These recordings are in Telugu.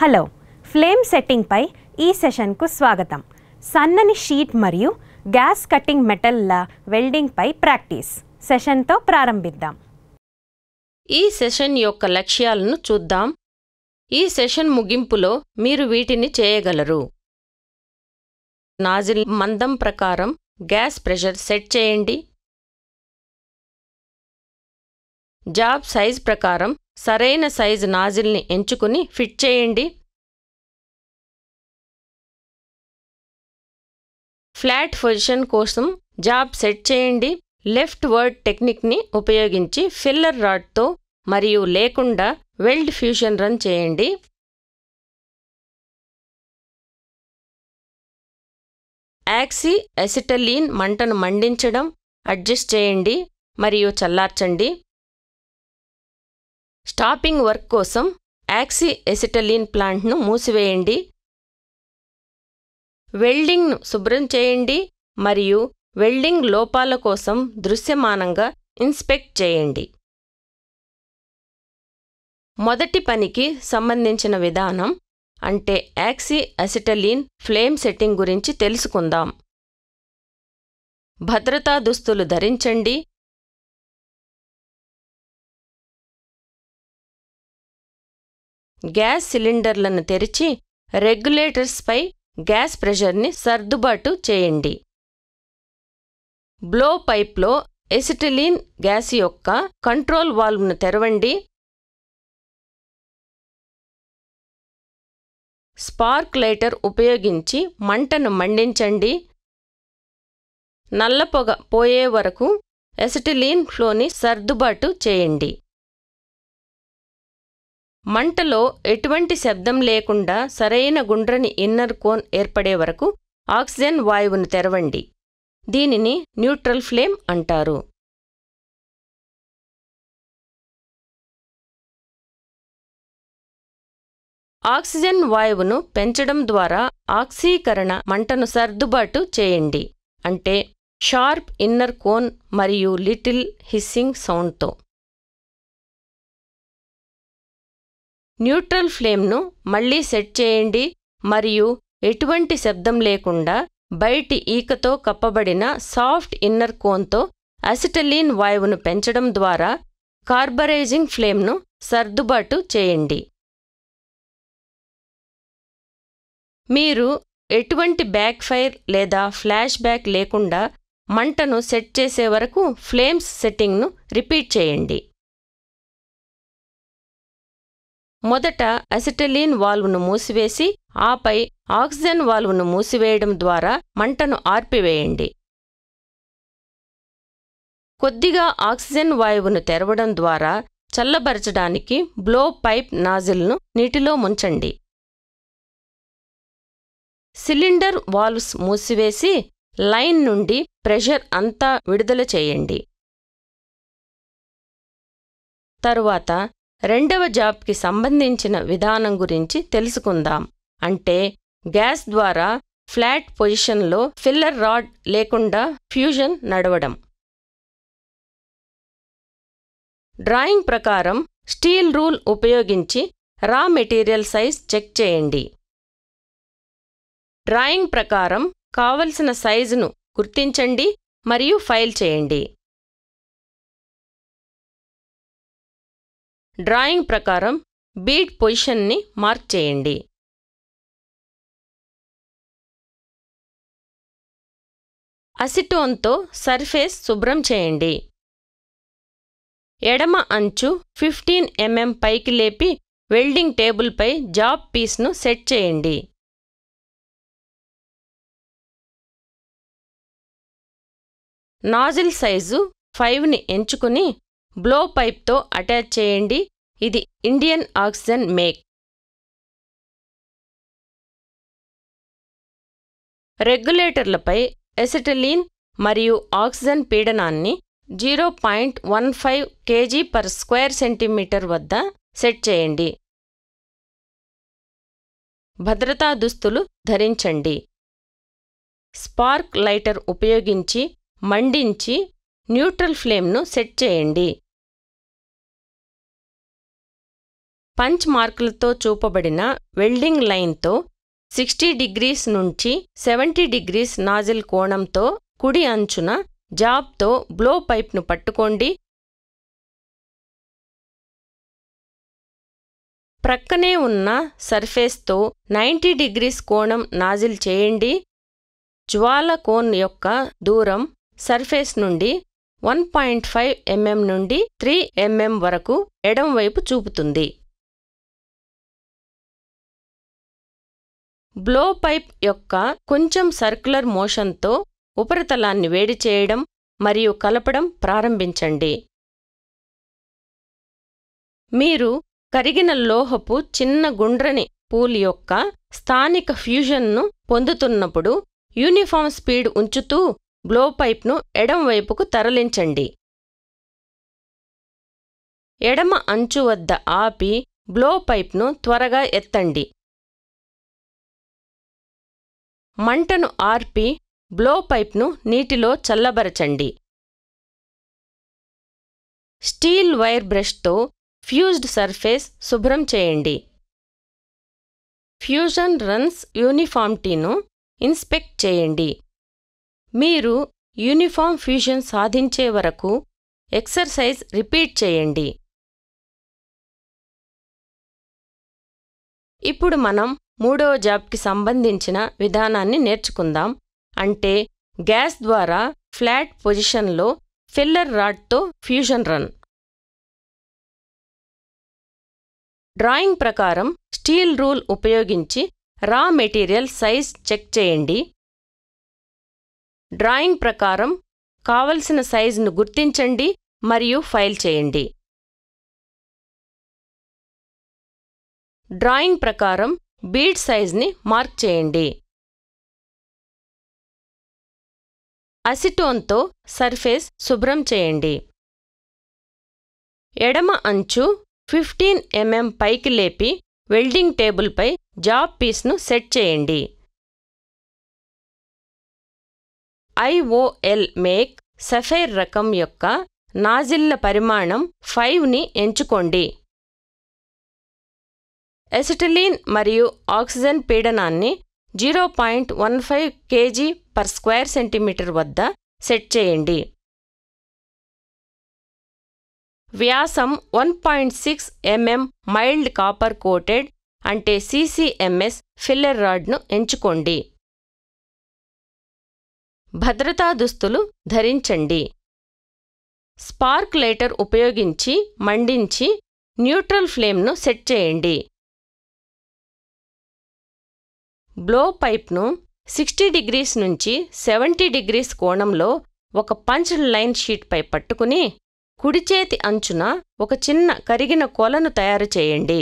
హలో, ఫ్లేమ్ సెట్టింగ్ పై ఈ సెషన్కు స్వాగతం. సన్నని షీట్ మరియు గ్యాస్ కటింగ్ మెటల్ల వెల్డింగ్ పై ప్రాక్టీస్ సెషన్తో ప్రారంభిద్దాం. ఈ సెషన్ యొక్క లక్ష్యాలను చూద్దాం. ఈ సెషన్ ముగింపులో మీరు వీటిని చేయగలరు. నాజిల్ మందం ప్రకారం గ్యాస్ ప్రెషర్ సెట్ చేయండి. జాబ్ సైజ్ ప్రకారం సరైన సైజు నాజిల్ని ఎంచుకుని ఫిట్ చేయండి. ఫ్లాట్ పొజిషన్ కోసం జాబ్ సెట్ చేయండి. లెఫ్ట్ వర్డ్ టెక్నిక్ని ఉపయోగించి ఫిల్లర్ రాడ్తో మరియు లేకుండా వెల్డ్ ఫ్యూజన్ రన్ చేయండి. యాక్సీ అసిటలీన్ మంటను మండించడం అడ్జస్ట్ చేయండి మరియు చల్లార్చండి. స్టాపింగ్ వర్క్ కోసం యాక్సీ అసిటలీన్ ప్లాంట్ను మూసివేయండి. వెల్డింగ్ను శుభ్రం చేయండి మరియు వెల్డింగ్ లోపాల కోసం దృశ్యమానంగా ఇన్స్పెక్ట్ చేయండి. మొదటి పనికి సంబంధించిన విధానం అంటే యాక్సీ అసిటలీన్ ఫ్లేమ్ సెట్టింగ్ గురించి తెలుసుకుందాం. భద్రతా దుస్తులు ధరించండి. గ్యాస్ సిలిండర్లను తెరిచి రెగ్యులేటర్స్పై గ్యాస్ ప్రెషర్ని సర్దుబాటు చేయండి. బ్లో పైప్లో ఎసిటిలీన్ గ్యాస్ యొక్క కంట్రోల్ వాల్వ్ను తెరవండి. స్పార్క్ లైటర్ ఉపయోగించి మంటను మండించండి. నల్లపొగ పోయే వరకు ఎసిటిలీన్ ఫ్లోని సర్దుబాటు చేయండి. మంటలో ఎటువంటి శబ్దం లేకుండా సరైన గుండ్రని ఇన్నర్ కోన్ ఏర్పడే వరకు ఆక్సిజన్ వాయువును తెరవండి. దీనిని న్యూట్రల్ ఫ్లేమ్ అంటారు. ఆక్సిజన్ వాయువును పెంచడం ద్వారా ఆక్సీకరణ మంటను సర్దుబాటు చేయండి, అంటే షార్ప్ ఇన్నర్ కోన్ మరియు లిటిల్ హిస్సింగ్ సౌండ్తో. న్యూట్రల్ ఫ్లేమ్ను మళ్లీ సెట్ చేయండి మరియు ఎటువంటి శబ్దం లేకుండా బయటి ఈకతో కప్పబడిన సాఫ్ట్ ఇన్నర్ కోన్తో అసిటలీన్ వాయువును పెంచడం ద్వారా కార్బరైజింగ్ ఫ్లేమ్ను సర్దుబాటు చేయండి. మీరు ఎటువంటి బ్యాక్ ఫైర్ లేదా ఫ్లాష్ బ్యాక్ లేకుండా మంటను సెట్ చేసే వరకు ఫ్లేమ్స్ సెట్టింగ్ను రిపీట్ చేయండి. మొదట అసిటలీన్ వాల్వ్ను మూసివేసి ఆపై ఆక్సిజన్ వాల్వ్ను మూసివేయడం ద్వారా మంటను ఆర్పివేయండి. కొద్దిగా ఆక్సిజన్ వాయువును తెరవడం ద్వారా చల్లబరచడానికి బ్లో పైప్ నాజిల్ను నీటిలో ముంచండి. సిలిండర్ వాల్వ్స్ మూసివేసి లైన్ నుండి ప్రెషర్ అంతా విడుదల చేయండి. తరువాత రెండవ జాబ్కి సంబంధించిన విధానం గురించి తెలుసుకుందాం, అంటే గ్యాస్ ద్వారా ఫ్లాట్ పొజిషన్లో ఫిల్లర్ రాడ్ లేకుండా ఫ్యూజన్ నడవడం. డ్రాయింగ్ ప్రకారం స్టీల్ రూల్ ఉపయోగించి రా మెటీరియల్ సైజ్ చెక్ చేయండి. డ్రాయింగ్ ప్రకారం కావలసిన సైజును గుర్తించండి మరియు ఫైల్ చేయండి. డ్రాయింగ్ ప్రకారం బీడ్ పొజిషన్ని మార్క్ చేయండి. అసిటోన్తో సర్ఫేస్ శుభ్రం చేయండి. ఎడమ అంచు 15 mm పైకి లేపి వెల్డింగ్ టేబుల్పై జాబ్ పీస్ను సెట్ చేయండి. నాజిల్ సైజు 5ని ఎంచుకుని బ్లో పైప్తో అటాచ్ చేయండి. ఇది ఇండియన్ ఆక్సిజన్ మేక్. రెగ్యులేటర్లపై ఎసిటలీన్ మరియు ఆక్సిజన్ పీడనాన్ని 0.15 kg/square centimeter వద్ద సెట్ చేయండి. భద్రతా దుస్తులు ధరించండి. స్పార్క్ లైటర్ ఉపయోగించి మండించి న్యూట్రల్ ఫ్లేమ్ను సెట్ చేయండి. పంచ్ మార్కులతో చూపబడిన వెల్డింగ్ లైన్తో 60 డిగ్రీస్ నుంచి 70 డిగ్రీస్ నాజిల్ కోణంతో కుడి అంచున జాబ్తో బ్లో పైప్ను పట్టుకోండి. ప్రక్కనే ఉన్న సర్ఫేస్తో 90 డిగ్రీస్ కోణం నాజిల్ చేయండి. జ్వాల కోన్ యొక్క దూరం సర్ఫేస్ నుండి 1.5 mm నుండి 3 mm వరకు ఎడంవైపు చూపుతుంది. బ్లో పైప్ యొక్క కొంచెం సర్క్యులర్ మోషన్తో ఉపరితలాన్ని వేడి చేయడం మరియు కలపడం ప్రారంభించండి. మీరు కరిగిన లోహపు చిన్న గుండ్రని పూల్ యొక్క స్థానిక ఫ్యూజన్ను పొందుతున్నప్పుడు యూనిఫామ్ స్పీడ్ ఉంచుతూ బ్లో పైప్ను ఎడంవైపుకు తరలించండి. ఎడమ అంచు వద్ద ఆపి బ్లో పైప్ను త్వరగా ఎత్తండి. మంటను ఆర్పి బ్లో పైప్ను నీటిలో చల్లబరచండి. స్టీల్ వైర్ బ్రష్తో ఫ్యూజ్డ్ సర్ఫేస్ శుభ్రం చేయండి. ఫ్యూజన్ రన్స్ యూనిఫామ్టీను ఇన్స్పెక్ట్ చేయండి. మీరు యూనిఫామ్ ఫ్యూజన్ సాధించే వరకు ఎక్సర్సైజ్ రిపీట్ చేయండి. ఇప్పుడు మనం మూడవ జాబ్కి సంబంధించిన విధానాన్ని నేర్చుకుందాం. అంటే గ్యాస్ ద్వారా ఫ్లాట్ పొజిషన్లో ఫిల్లర్ రాడ్తో ఫ్యూజన్ రన్. డ్రాయింగ్ ప్రకారం స్టీల్ రూల్ ఉపయోగించి రా మెటీరియల్ సైజ్ చెక్ చేయండి. డ్రాయింగ్ ప్రకారం కావలసిన సైజును గుర్తించండి మరియు ఫైల్ చేయండి. డ్రాయింగ్ ప్రకారం బీడ్ సైజ్ని మార్క్ చేయండి. అసిటోన్తో సర్ఫేస్ శుభ్రం చేయండి. ఎడమ అంచు 15 mm పైకి లేపి వెల్డింగ్ టేబుల్పై జాబ్ పీస్ను సెట్ చేయండి. IOL మేక్ సఫైర్ రకం యొక్క నాజిల్ల పరిమాణం 5ని ఎంచుకోండి. ఎసిటలీన్ మరియు ఆక్సిజన్ పీడనాన్ని 0.15 kg/cm² వద్ద సెట్ చేయండి. వ్యాసం 1.6 mm మైల్డ్ కాపర్ కోటెడ్ అంటే CCMS ఫిల్లర్ రాడ్ను ఎంచుకోండి. భద్రతా దుస్తులు ధరించండి. స్పార్క్ లైటర్ ఉపయోగించి మండించి న్యూట్రల్ ఫ్లేమ్ను సెట్ చేయండి. బ్లో పైప్ను 60 డిగ్రీస్ నుంచి 70 డిగ్రీస్ కోణంలో ఒక పంచ్డ్ లైన్ షీట్పై పట్టుకుని కుడిచేతి అంచున ఒక చిన్న కరిగిన కొలను తయారు చేయండి.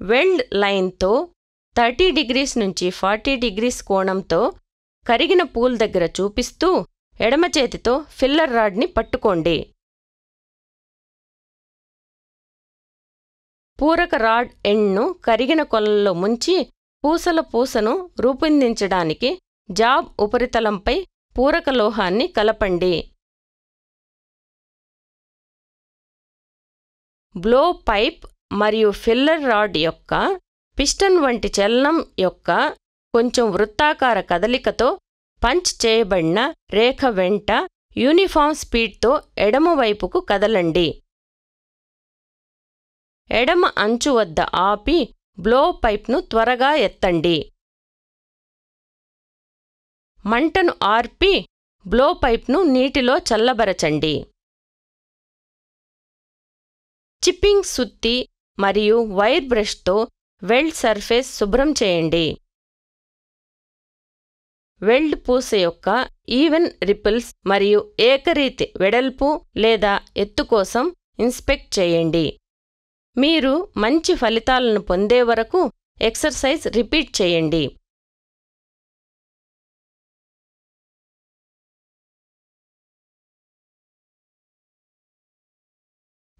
వెల్డ్ లైన్తో 30 డిగ్రీస్ నుంచి 40 డిగ్రీస్ కోణంతో కరిగిన పూల్ దగ్గర చూపిస్తూ ఎడమ చేతితో ఫిల్లర్ రాడ్ని పట్టుకోండి. పూరక రాడ్ ఎండ్ను కరిగిన కొలంలో ముంచి పూసను రూపొందించడానికి జాబ్ ఉపరితలంపై పూరక లోహాన్ని కలపండి. బ్లో పైప్ మరియు ఫిల్లర్ రాడ్ యొక్క పిస్టన్ వంటి చలనం యొక్క కొంచెం వృత్తాకార కదలికతో పంచ్ చేయబడిన రేఖ వెంట యూనిఫామ్ స్పీడ్తో ఎడమవైపుకు కదలండి. ఎడమ అంచు వద్ద ఆపి బ్లో పైప్ను త్వరగా ఎత్తండి. మంటను ఆర్పి బ్లో పైప్ను నీటిలో చల్లబరచండి. చిప్పింగ్ సుత్తి మరియు వైర్ బ్రష్తో వెల్డ్ సర్ఫేస్ శుభ్రం చేయండి. వెల్డ్ పూస యొక్క ఈవెన్ రిపిల్స్ మరియు ఏకరీతి వెడల్పు లేదా ఎత్తు కోసం ఇన్స్పెక్ట్ చేయండి. మీరు మంచి ఫలితాలను పొందే వరకు ఎక్సర్సైజ్ రిపీట్ చేయండి.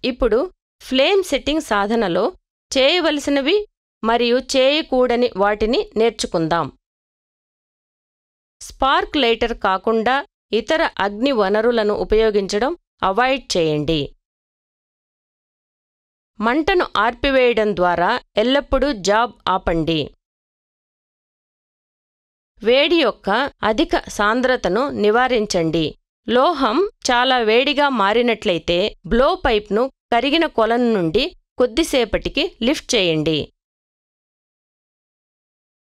ఇప్పుడు ఫ్లేమ్ సెట్టింగ్ సాధనలో చేయవలసినవి మరియు చేయకూడని వాటిని నేర్చుకుందాం. స్పార్క్ లైటర్ కాకుండా ఇతర అగ్ని వనరులను ఉపయోగించడం అవాయిడ్ చేయండి. మంటను ఆర్పివేయడం ద్వారా ఎల్లప్పుడూ జాబ్ ఆపండి. వేడి యొక్క అధిక సాంద్రతను నివారించండి. లోహం చాలా వేడిగా మారినట్లయితే బ్లో పైప్ను కరిగిన కొలను నుండి కొద్దిసేపటికి లిఫ్ట్ చేయండి.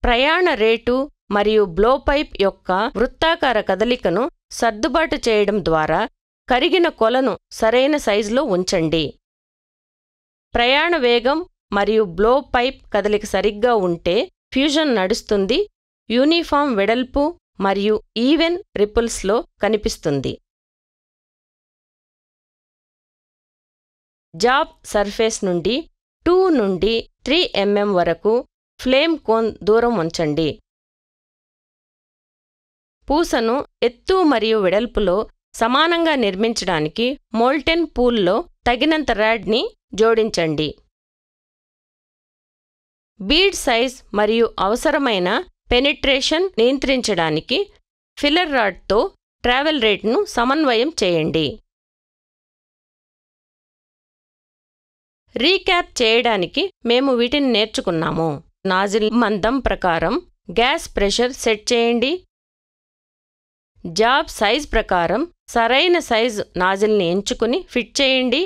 ప్రయాణ రేటు మరియు బ్లో పైప్ యొక్క వృత్తాకార కదలికను సర్దుబాటు చేయడం ద్వారా కరిగిన కొలను సరైన సైజులో ఉంచండి. ప్రయాణ వేగం మరియు బ్లో పైప్ కదలిక సరిగ్గా ఉంటే ఫ్యూజన్ నడుస్తుంది, యూనిఫామ్ వెడల్పు మరియు ఈవెన్ రిపుల్స్లో కనిపిస్తుంది. జాబ్ సర్ఫేస్ నుండి 2 నుండి 3 mm వరకు ఫ్లేమ్ కోన్ దూరం ఉంచండి. పూసను ఎత్తు మరియు వెడల్పులో సమానంగా నిర్మించడానికి మోల్టెన్ పూల్లో తగినంత రాడ్ని జోడించండి. బీడ్ సైజ్ మరియు అవసరమైన పెనిట్రేషన్ నియంత్రించడానికి ఫిల్లర్ రాడ్తో ట్రావెల్ రేట్ను సమన్వయం చేయండి. రీక్యాప్ చేయడానికి మేము వీటిని నేర్చుకున్నాము. నాజిల్ మందం ప్రకారం గ్యాస్ ప్రెషర్ సెట్ చేయండి. జాబ్ సైజ్ ప్రకారం సరైన సైజు నాజిల్ని ఎంచుకుని ఫిట్ చేయండి.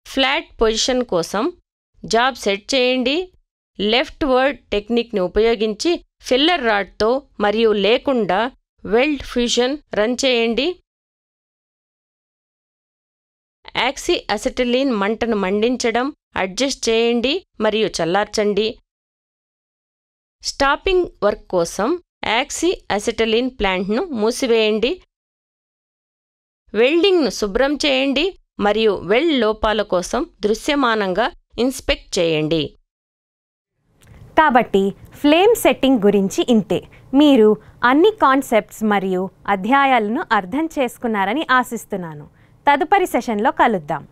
ఫ్లాట్ పొజిషన్ కోసం జాబ్ సెట్ చేయండి. లెఫ్ట్ వర్డ్ టెక్నిక్ని ఉపయోగించి ఫిల్లర్ రాడ్తో మరియు లేకుండా వెల్డ్ ఫ్యూజన్ రన్ చేయండి. యాక్సీ అసిటిలీన్ మంటను మండించడం, అడ్జస్ట్ చేయండి మరియు చల్లార్చండి. స్టాపింగ్ వర్క్ కోసం యాక్సీ అసిటిలీన్ ప్లాంట్ను మూసివేయండి. వెల్డింగ్ను శుభ్రం చేయండి మరియు వెల్డ్ లోపాల కోసం దృశ్యమానంగా ఇన్స్పెక్ట్ చేయండి. కాబట్టి ఫ్లేమ్ సెట్టింగ్ గురించి ఇంతే. మీరు అన్ని కాన్సెప్ట్స్ మరియు అధ్యాయాలను అర్థం చేసుకున్నారని ఆశిస్తున్నాను. తదుపరి సెషన్లో కలుద్దాం.